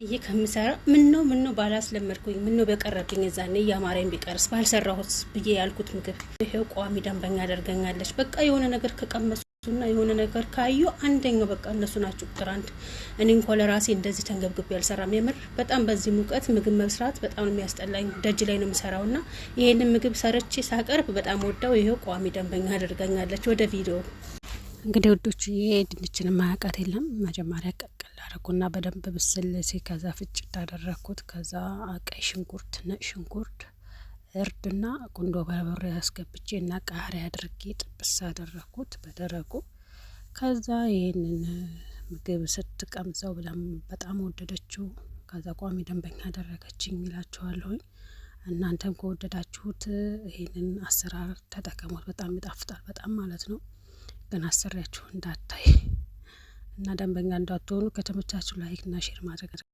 ይሄ ከምሰራ ምን ነው ባላስለመድኩኝ ምን ነው በቀረብኝ እዛኔ ያማረኝ ቢቀርስ ባልሰራሁት ብዬ ያልኩት ምግብ ይሄው ቋሚ ደንበኛ አደርገኛለች። በቃ የሆነ ነገር ከቀመሱና የሆነ ነገር ካዩ አንደኛው በቃ እነሱ ናቸው ቁጥር አንድ። እኔ እንኳን ለራሴ እንደዚህ ተንገብግቤ ያልሰራም። የምር በጣም በዚህ ሙቀት ምግብ መስራት በጣም ነው የሚያስጠላኝ። ደጅ ላይ ነው የምሰራውና ይሄንን ምግብ ሰርቼ ሳቀርብ በጣም ወዳው ይሄው ቋሚ ደንበኛ አደርገኛለች። ወደ ቪዲዮ እንግዲህ ወዶች ድንችን ማያውቃት የለም። መጀመሪያ ቀቀል አደረኩና በደንብ ብስል ከዛ ፍጭት አደረኩት። ከዛ ቀይ ሽንኩርት፣ ነጭ ሽንኩርት፣ እርድና ቁንዶ በርበሬ አስገብቼ እና ቃሪያ አድርጌ ጥብስ አደረኩት በደረቁ። ከዛ ይሄንን ምግብ ስትቀምሰው ብላም በጣም ወደደችው። ከዛ ቋሚ ደንበኛ አደረገችኝ እላችኋለሁኝ። እናንተም ከወደዳችሁት ይሄንን አሰራር ተጠቀሙት። በጣም ይጣፍጣል፣ በጣም ማለት ነው። ግን አሰሪያችሁ እንዳታይ እና ደንበኛ እንዳትሆኑ ከተመቻችሁ ላይክ እና ሼር ማድረግ